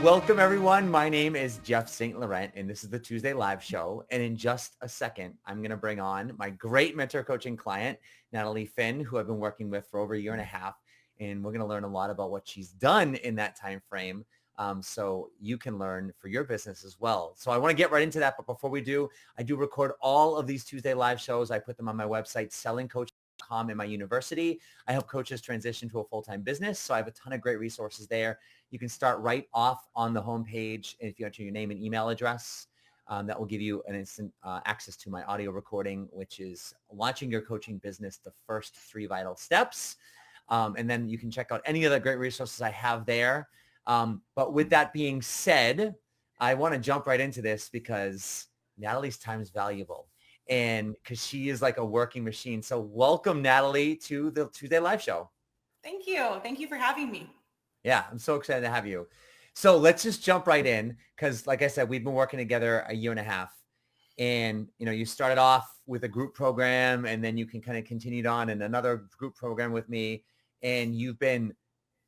Welcome, everyone. My name is Jeff St. Laurent, and this is the Tuesday Live Show. And in just a second, I'm going to bring on my great mentor coaching client, Natalie Finn, who I've been working with for over a year and a half. And we're going to learn a lot about what she's done in that time frame, so you can learn for your business as well. So I want to get right into that. But before we do, I do record all of these Tuesday Live shows. I put them on my website, sellingcoach.com, in my university. I help coaches transition to a full-time business. So I have a ton of great resources there. You can start right off on the homepage. If you enter your name and email address, that will give you an instant access to my audio recording, which is Launching Your Coaching Business, the First 3 Vital Steps. And then you can check out any of the great resources I have there. But with that being said, I want to jump right into this because Natalie's time is valuable and because she is like a working machine. So welcome, Natalie, to the Tuesday Live Show. Thank you. Thank you for having me. Yeah, I'm so excited to have you. So let's just jump right in because, like I said, we've been working together a year and a half. And, you know, you started off with a group program and then you can kind of continued on in another group program with me. And you've been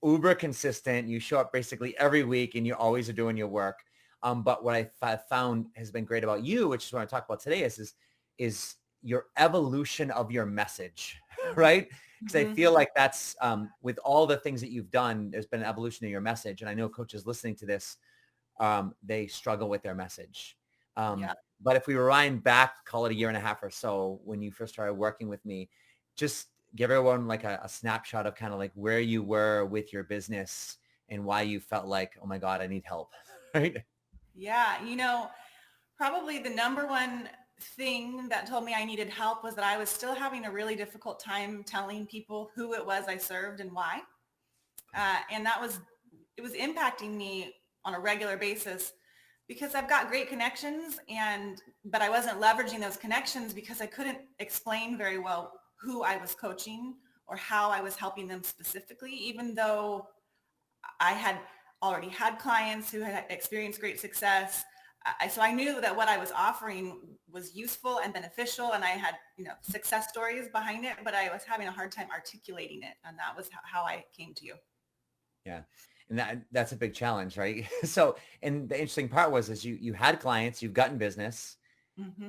uber consistent. You show up basically every week and you always are doing your work. But what I found has been great about you, which is what I talk about today, is your evolution of your message, right? Because I feel like that's with all the things that you've done, there's been an evolution of your message. And I know coaches listening to this, they struggle with their message. But if we rewind back, call it a year and a half or so, when you first started working with me, just give everyone like a snapshot of kind of like where you were with your business and why you felt like, oh my God, I need help, right? Yeah. You know, probably the number one thing that told me I needed help was that I was still having a really difficult time telling people who it was I served and why. And it was impacting me on a regular basis because I've got great connections but I wasn't leveraging those connections because I couldn't explain very well who I was coaching or how I was helping them specifically, even though I had already had clients who had experienced great success. So I knew that what I was offering was useful and beneficial, and I had, success stories behind it, but I was having a hard time articulating it. And that was how I came to you. Yeah. And that's a big challenge, right? So, and the interesting part was you had clients, you've gotten business,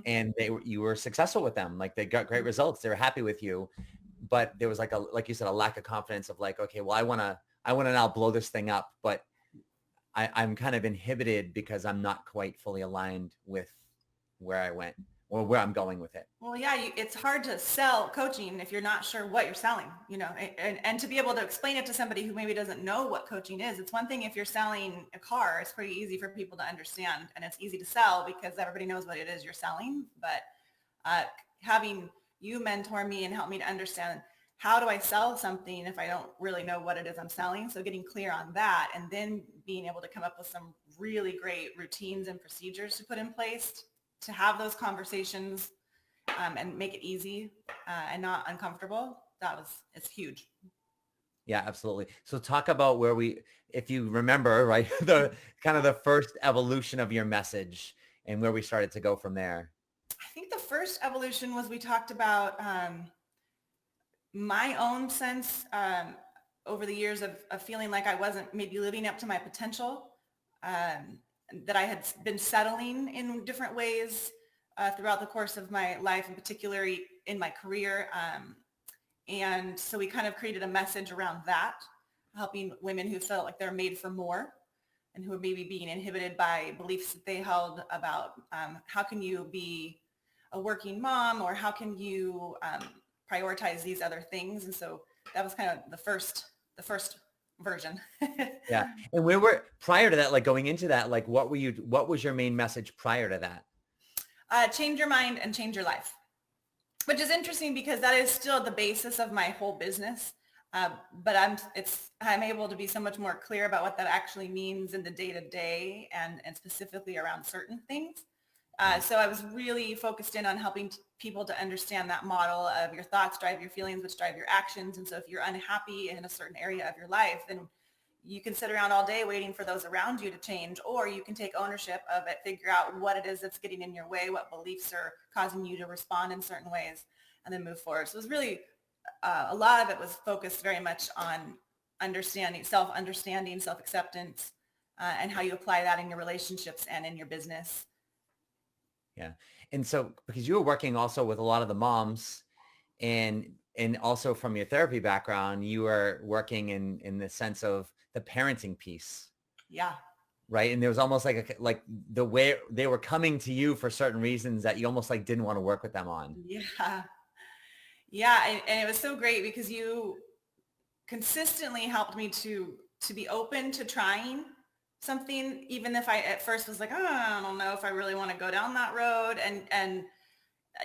and you were successful with them. Like they got great results. They were happy with you, but there was like you said, a lack of confidence of like, okay, well, I want to now blow this thing up, but I'm kind of inhibited because I'm not quite fully aligned with where I went or where I'm going with it. Well, yeah, it's hard to sell coaching if you're not sure what you're selling, and to be able to explain it to somebody who maybe doesn't know what coaching is. It's one thing if you're selling a car, it's pretty easy for people to understand and it's easy to sell because everybody knows what it is you're selling. But having you mentor me and help me to understand how do I sell something if I don't really know what it is I'm selling? So getting clear on that and then being able to come up with some really great routines and procedures to put in place to have those conversations and make it easy and not uncomfortable. It's huge. Yeah, absolutely. So talk about if you remember, right, the kind of the first evolution of your message and where we started to go from there. I think the first evolution was we talked about my own sense over the years of feeling like I wasn't maybe living up to my potential, that I had been settling in different ways throughout the course of my life, and particularly in my career. And so we kind of created a message around that, helping women who felt like they're made for more and who are maybe being inhibited by beliefs that they held about how can you be a working mom or how can you prioritize these other things. And so that was kind of the first version. Yeah. And prior to that, like going into that, like what was your main message prior to that? Change your mind and change your life, which is interesting because that is still the basis of my whole business. But I'm able to be so much more clear about what that actually means in the day to day and specifically around certain things. So I was really focused in on helping people to understand that model of your thoughts drive your feelings, which drive your actions. And so if you're unhappy in a certain area of your life, then you can sit around all day waiting for those around you to change, or you can take ownership of it, figure out what it is that's getting in your way, what beliefs are causing you to respond in certain ways, and then move forward. So it was really a lot of it was focused very much on understanding, self-acceptance, and how you apply that in your relationships and in your business. Yeah. And so, because you were working also with a lot of the moms, and also from your therapy background, you were working in the sense of the parenting piece. Yeah. Right. And there was almost like the way they were coming to you for certain reasons that you almost like didn't want to work with them on. Yeah. Yeah. And it was so great because you consistently helped me to be open to trying something, even if I at first was like, oh, I don't know if I really want to go down that road. And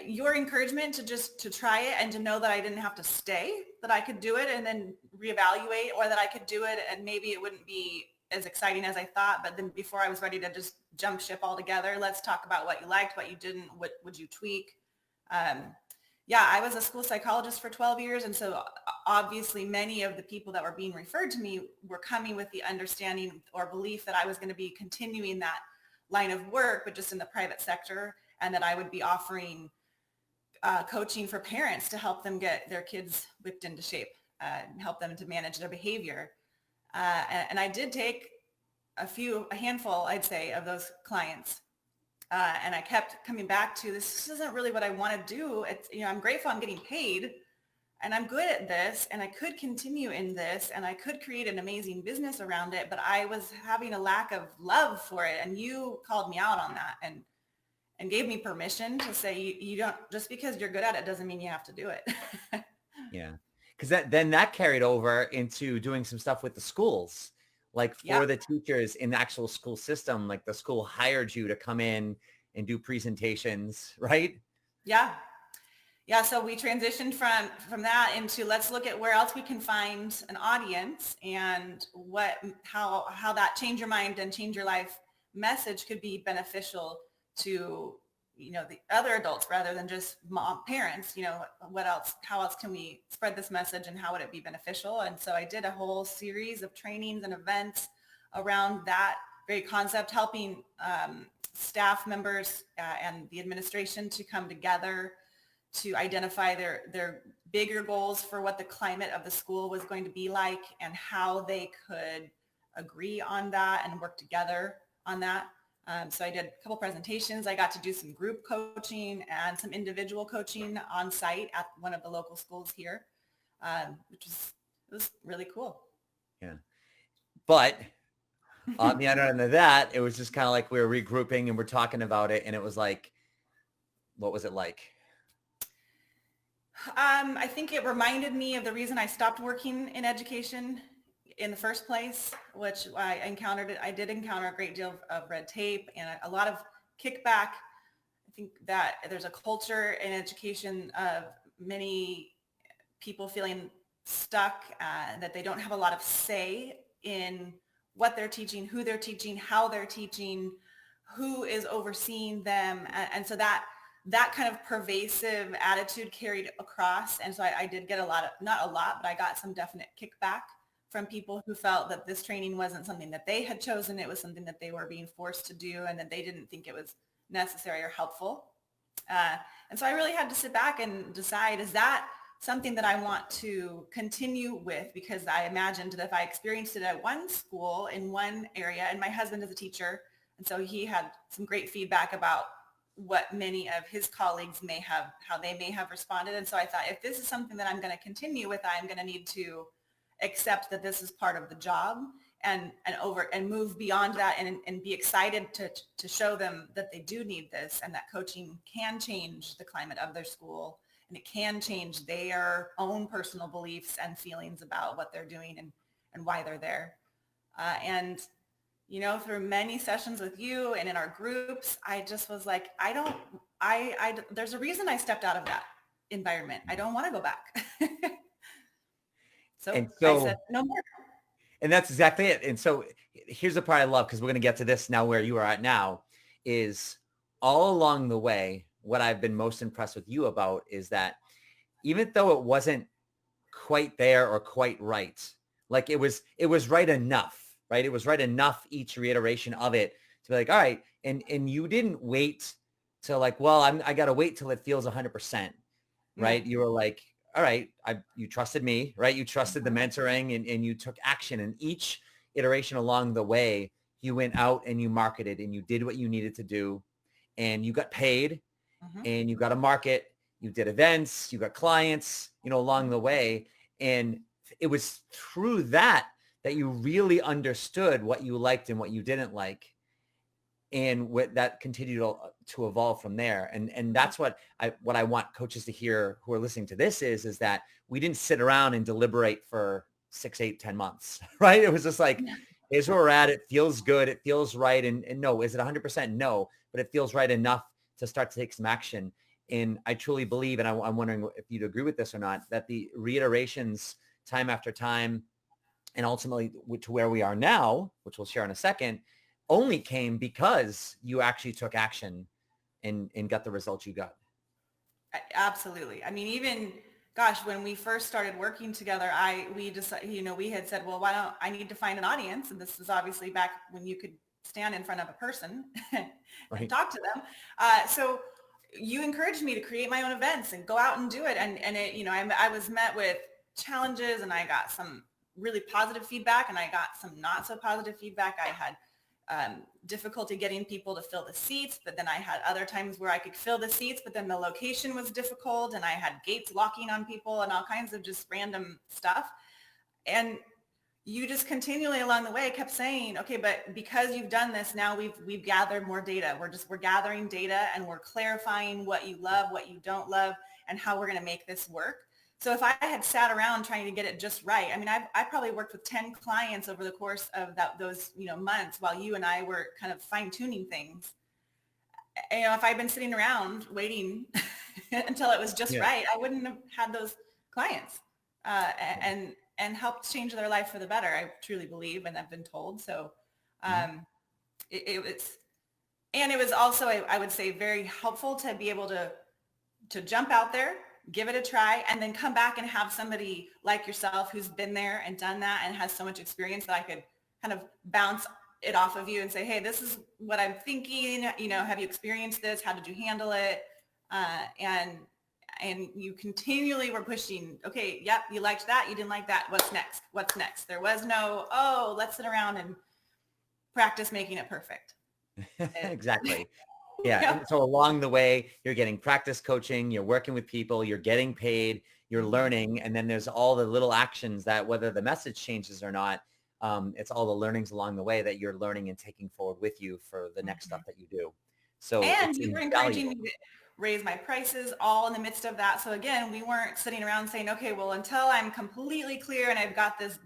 your encouragement to try it and to know that I didn't have to stay, that I could do it and then reevaluate, or that I could do it and maybe it wouldn't be as exciting as I thought. But then before I was ready to just jump ship altogether, let's talk about what you liked, what you didn't, what would you tweak? Yeah, I was a school psychologist for 12 years. And so obviously many of the people that were being referred to me were coming with the understanding or belief that I was going to be continuing that line of work, but just in the private sector, and that I would be offering coaching for parents to help them get their kids whipped into shape, and help them to manage their behavior. And I did take a handful, I'd say, of those clients. And I kept coming back to, this isn't really what I want to do. It's, I'm grateful I'm getting paid and I'm good at this and I could continue in this and I could create an amazing business around it, but I was having a lack of love for it. And you called me out on that and gave me permission to say, you don't, just because you're good at it doesn't mean you have to do it. Yeah. Because that carried over into doing some stuff with the schools, like for the teachers in the actual school system, like the school hired you to come in and do presentations, right? Yeah. Yeah. So we transitioned from that into, let's look at where else we can find an audience and how that change your mind and change your life message could be beneficial to, the other adults rather than just parents. How else can we spread this message and how would it be beneficial? And so I did a whole series of trainings and events around that very concept, helping staff members and the administration to come together to identify their bigger goals for what the climate of the school was going to be like and how they could agree on that and work together on that. So I did a couple presentations. I got to do some group coaching and some individual coaching on site at one of the local schools here, which was really cool. Yeah. But on the other end of that, it was just kind of like we were regrouping and we're talking about it. And it was like, what was it like? I think it reminded me of the reason I stopped working in education in the first place, which I did encounter a great deal of red tape and a lot of kickback. I think that there's a culture in education of many people feeling stuck, that they don't have a lot of say in what they're teaching, who they're teaching, how they're teaching, who is overseeing them. And so that kind of pervasive attitude carried across. And so I did get not a lot, but I got some definite kickback from people who felt that this training wasn't something that they had chosen. It was something that they were being forced to do and that they didn't think it was necessary or helpful. And so I really had to sit back and decide, is that something that I want to continue with? Because I imagined that if I experienced it at one school in one area, and my husband is a teacher, and so he had some great feedback about what many of his colleagues how they may have responded. And so I thought, if this is something that I'm going to continue with, I'm going to need to accept that this is part of the job and move beyond that and be excited to show them that they do need this and that coaching can change the climate of their school and it can change their own personal beliefs and feelings about what they're doing and why they're there. And through many sessions with you and in our groups, I just was like, there's a reason I stepped out of that environment. I don't want to go back. So I said, no more. And that's exactly it. And so here's the part I love, because we're going to get to this now where you are at now, is all along the way, what I've been most impressed with you about is that even though it wasn't quite there or quite right, like it was right enough, right? It was right enough each reiteration of it to be like, all right. And you didn't wait to like, well, I got to wait till it feels 100%, right? You were like, all right, you trusted me, right? You trusted the mentoring and you took action. And each iteration along the way, you went out and you marketed and you did what you needed to do and you got paid Mhm. and you got a market, you did events, you got clients, along the way. And it was through that you really understood what you liked and what you didn't like. And what that continued to evolve from there. And that's what I want coaches to hear who are listening to this is that we didn't sit around and deliberate for 6, 8, 10 months, right? It was just like, here's where we're at. It feels good. It feels right. And no, is it 100%? No, but it feels right enough to start to take some action. And I truly believe, and I'm wondering if you'd agree with this or not, that the reiterations time after time and ultimately to where we are now, which we'll share in a second, only came because you actually took action and got the results you got. Absolutely. I mean, even gosh, when we first started working together, we decided, we had said, well, why don't I need to find an audience? And this is obviously back when you could stand in front of a person and Right. talk to them. So you encouraged me to create my own events and go out and do it. And it, I was met with challenges and I got some really positive feedback and I got some not so positive feedback. I had difficulty getting people to fill the seats, but then I had other times where I could fill the seats, but then the location was difficult and I had gates locking on people and all kinds of just random stuff. And you just continually along the way kept saying, okay, but because you've done this, now we've gathered more data. We're gathering data and we're clarifying what you love, what you don't love, and how we're going to make this work. So if I had sat around trying to get it just right, I mean, I probably worked with 10 clients over the course of those months while you and I were kind of fine tuning things. If I'd been sitting around waiting until it was just right, I wouldn't have had those clients and helped change their life for the better. I truly believe, and I've been told. So it was also, I would say, very helpful to be able to jump out there, give it a try, and then come back and have somebody like yourself who's been there and done that and has so much experience that I could kind of bounce it off of you and say, hey, this is what I'm thinking. Have you experienced this? How did you handle it? And you continually were pushing, okay, yep, you liked that. You didn't like that. What's next? What's next? There was no, oh, let's sit around and practice making it perfect. Exactly. Yeah. And so along the way, you're getting practice coaching, you're working with people, you're getting paid, you're learning. And then there's all the little actions that whether the message changes or not, it's all the learnings along the way that you're learning and taking forward with you for the next stuff that you do. So and it's you were encouraging me to raise my prices all in the midst of that. So again, we weren't sitting around saying, okay, well, until I'm completely clear and I've got this,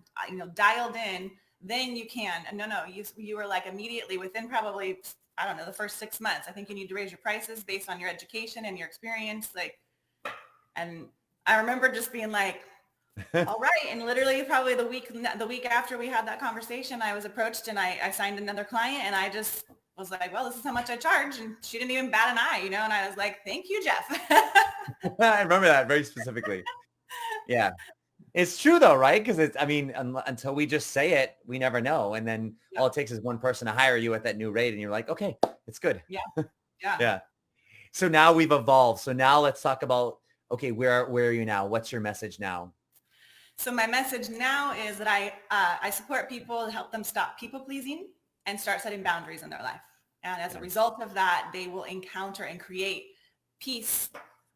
dialed in, then you can. And no, you were like immediately within probably, I don't know, the first 6 months, I think you need to raise your prices based on your education and your experience. And I remember just being like, all right. And literally probably the week after we had that conversation, I was approached and I signed another client and I just was like, well, this is how much I charge. And she didn't even bat an eye, and I was like, thank you, Jeff. I remember that very specifically. Yeah. It's true though, right? Because until we just say it, we never know. And then all it takes is one person to hire you at that new rate and you're like, okay, it's good. Yeah. Yeah. Yeah. So now we've evolved. So now let's talk about, okay, where are you now? What's your message now? So my message now is that I support people to help them stop people pleasing and start setting boundaries in their life. And as a result of that, they will encounter and create peace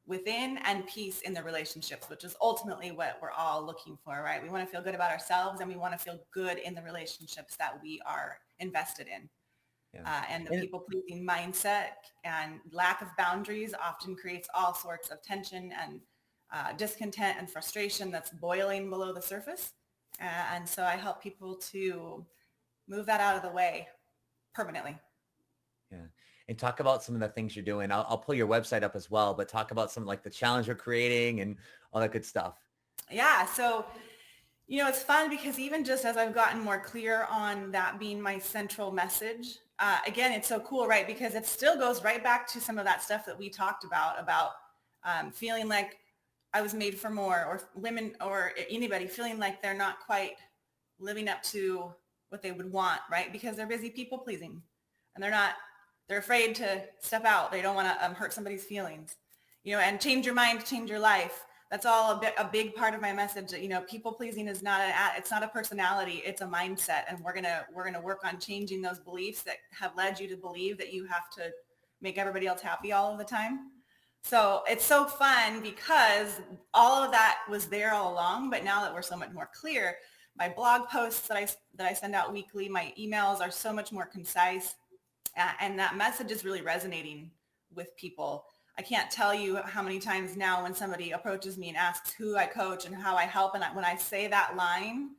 within and peace in the relationships, which is ultimately what we're all looking for, right? We want to feel good about ourselves and we want to feel good in the relationships that we are invested in. Yeah. And the people-pleasing mindset and lack of boundaries often creates all sorts of tension and discontent and frustration that's boiling below the surface. And so I help people to move that out of the way permanently. Yeah. And talk about some of the things you're doing. I'll pull your website up as well, but talk about some like the challenge you're creating and all that good stuff. Yeah. So, it's fun because even just as I've gotten more clear on that being my central message, again, it's so cool, right? Because it still goes right back to some of that stuff that we talked about feeling like I was made for more, or women or anybody feeling like they're not quite living up to what they would want, right? Because they're busy people pleasing and they're afraid to step out. They don't want to hurt somebody's feelings, and change your mind, change your life. That's all a big part of my message. You know, people pleasing is it's not a personality, it's a mindset. And we're going to work on changing those beliefs that have led you to believe that you have to make everybody else happy all of the time. So it's so fun because all of that was there all along, but now that we're so much more clear, my blog posts that I send out weekly, my emails are so much more concise, and that message is really resonating with people. I can't tell you how many times now when somebody approaches me and asks who I coach and how I help, and when I say that line,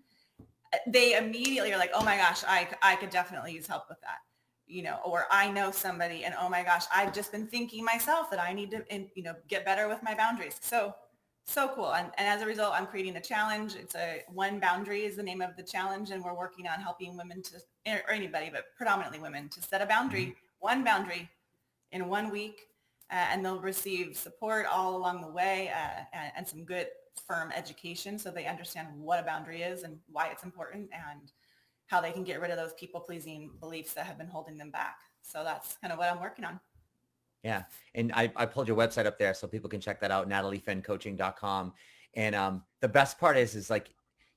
they immediately are like, oh my gosh, I could definitely use help with that. You know, or I know somebody, and oh my gosh, I've just been thinking myself that I need to, get better with my boundaries. So cool. And as a result, I'm creating a challenge. It's One Boundary is the name of the challenge. And we're working on helping women or anybody, but predominantly women, to set a boundary, one boundary in 1 week. And they'll receive support all along the way, and some good firm education so they understand what a boundary is and why it's important, and how they can get rid of those people-pleasing beliefs that have been holding them back. So that's kind of what I'm working on. Yeah. And I pulled your website up there so people can check that out, NatalieFinnCoaching.com. And the best part is like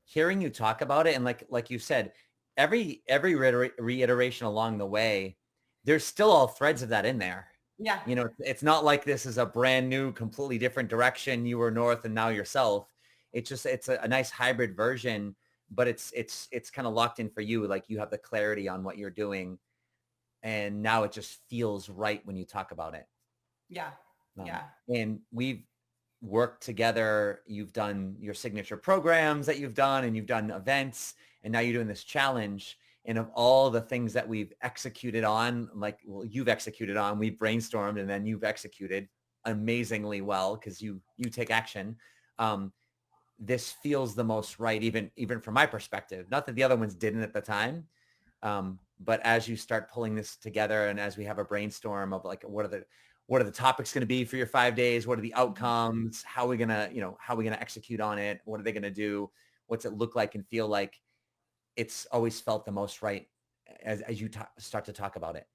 hearing you talk about it. And like you said, every reiteration along the way, there's still all threads of that in there. Yeah. You know, it's not like this is a brand new, completely different direction. You were north and now you're south. It's a nice hybrid version, but it's kind of locked in for you. Like you have the clarity on what you're doing. And now it just feels right when you talk about it. Yeah. Yeah. And we've worked together. You've done your signature programs that you've done, and you've done events, and now you're doing this challenge. And of all the things that we've executed on, you've executed on, we've brainstormed, and then you've executed amazingly well because you take action. This feels the most right, even from my perspective. Not that the other ones didn't at the time. But as you start pulling this together, and as we have a brainstorm of like, what are the topics going to be for your 5 days? What are the outcomes? How are we going to execute on it? What are they going to do? What's it look like and feel like? It's always felt the most right as you start to talk about it.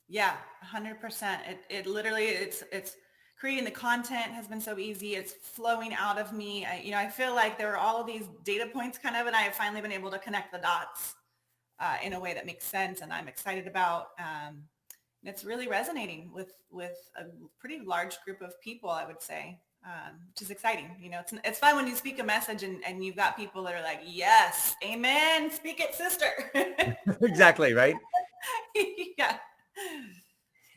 Yeah, 100%. It literally, it's creating the content has been so easy. It's flowing out of me. I feel like there are all of these data points kind of, and I have finally been able to connect the dots in a way that makes sense, and I'm excited about. And it's really resonating with a pretty large group of people, I would say, which is exciting. It's fun when you speak a message and you've got people that are like, yes, amen, speak it, sister. Exactly, right? Yeah.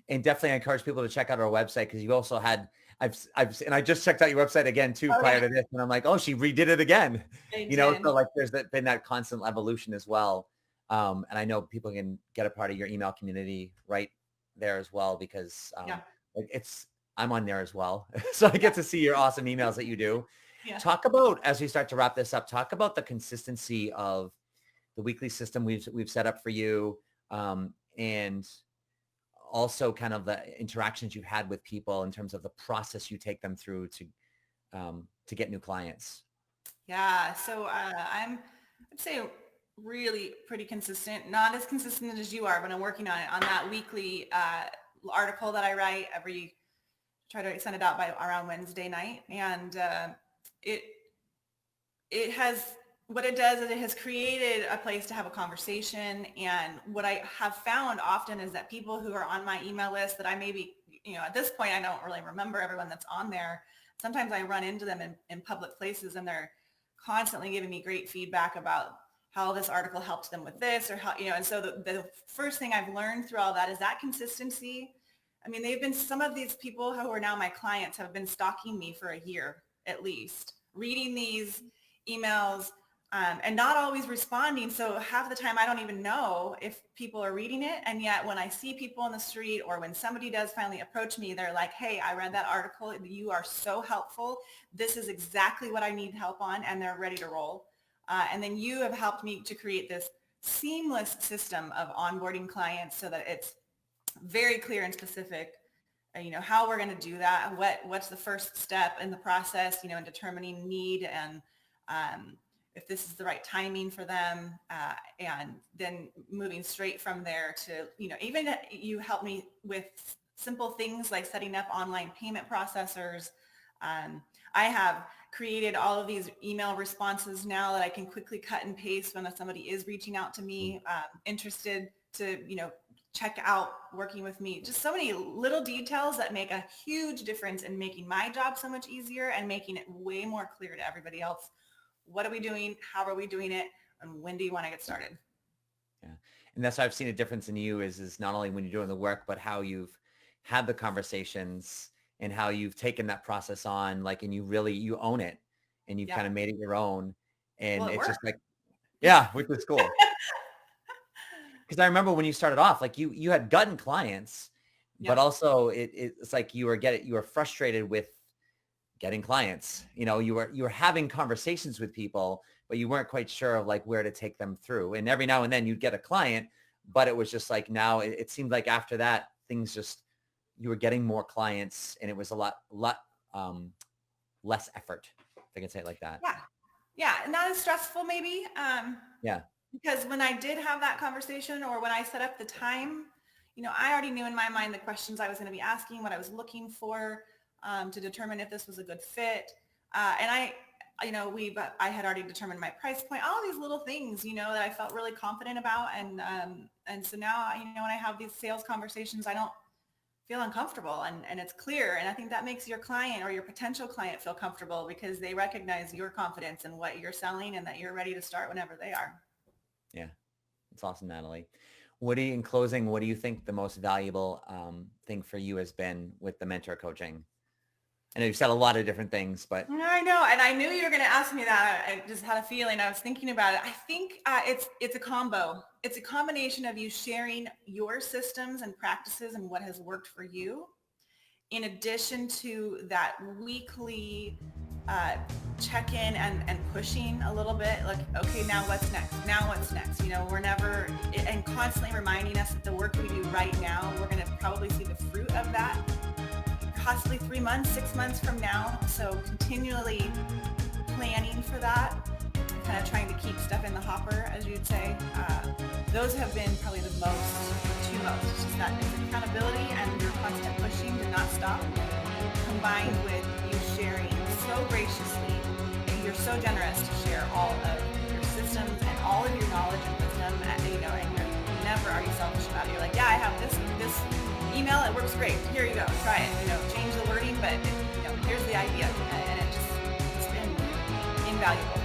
And definitely I encourage people to check out our website, because you also had, and I just checked out your website again too prior to this, and I'm like, oh, she redid it again. So like there's been that constant evolution as well. And I know people can get a part of your email community right there as well, because I'm on there as well. So I get to see your awesome emails that you do. Yeah. Talk about, as we start to wrap this up, talk about the consistency of the weekly system we've set up for you. And also kind of the interactions you've had with people in terms of the process you take them through to get new clients. Yeah. So I'd say really pretty consistent, not as consistent as you are, but I'm working on it, on that weekly article that I write try to send it out by around Wednesday night. And what it does is it has created a place to have a conversation. And what I have found often is that people who are on my email list that I maybe, at this point, I don't really remember everyone that's on there. Sometimes I run into them in public places, and they're constantly giving me great feedback about how this article helped them with this, or how, and so the first thing I've learned through all that is that consistency. I mean, some of these people who are now my clients have been stalking me for a year at least, reading these emails, and not always responding. So half the time I don't even know if people are reading it. And yet when I see people on the street, or when somebody does finally approach me, they're like, hey, I read that article. You are so helpful. This is exactly what I need help on. And they're ready to roll. And then you have helped me to create this seamless system of onboarding clients so that it's very clear and specific, how we're going to do that. What's the first step in the process, in determining need, and if this is the right timing for them, and then moving straight from there to, even you help me with simple things like setting up online payment processors. I have created all of these email responses now that I can quickly cut and paste when somebody is reaching out to me, interested to, check out working with me. Just so many little details that make a huge difference in making my job so much easier and making it way more clear to everybody else. What are we doing? How are we doing it? And when do you want to get started? Yeah. And that's why I've seen a difference in you is not only when you're doing the work, but how you've had the conversations and how you've taken that process on, like, and you own it and you've kind Yeah. of made it your own. And Well, it it's just worked. like, yeah, which is cool. Because I remember when you started off, like you had gotten clients, but Yep. also it's like you were frustrated with getting clients. You were having conversations with people, but you weren't quite sure of like where to take them through. And every now and then you'd get a client, but it was just like now it seemed like after that things just you were getting more clients and it was a lot less effort, if I can say it like that. Yeah. Yeah. Not as stressful maybe. Yeah. Because when I did have that conversation or when I set up the time, I already knew in my mind the questions I was going to be asking, what I was looking for to determine if this was a good fit. And I had already determined my price point, all these little things, that I felt really confident about. And so now, when I have these sales conversations, I don't feel uncomfortable and it's clear. And I think that makes your client or your potential client feel comfortable because they recognize your confidence in what you're selling and that you're ready to start whenever they are. Yeah. It's awesome, Natalie. In closing, what do you think the most valuable thing for you has been with the mentor coaching? I know you've said a lot of different things, but I know. And I knew you were going to ask me that. I just had a feeling. I was thinking about it. I think it's a combo. It's a combination of you sharing your systems and practices and what has worked for you, in addition to that weekly check-in and pushing a little bit, like, okay, now what's next? Now what's next? We're never, and constantly reminding us that the work we do right now, we're going to probably see the fruit of that possibly 3 months, 6 months from now. So continually planning for that, kind of trying to keep stuff in the hopper, as you'd say. Those have been probably the two most. It's just that it's accountability and your constant pushing to not stop, combined with you sharing so graciously. You're so generous to share all of your systems and all of your knowledge and wisdom, and you never are you selfish about it. You're like, yeah, I have this email, it works great. Here you go, try it. Change the wording, but here's the idea, and it's been invaluable.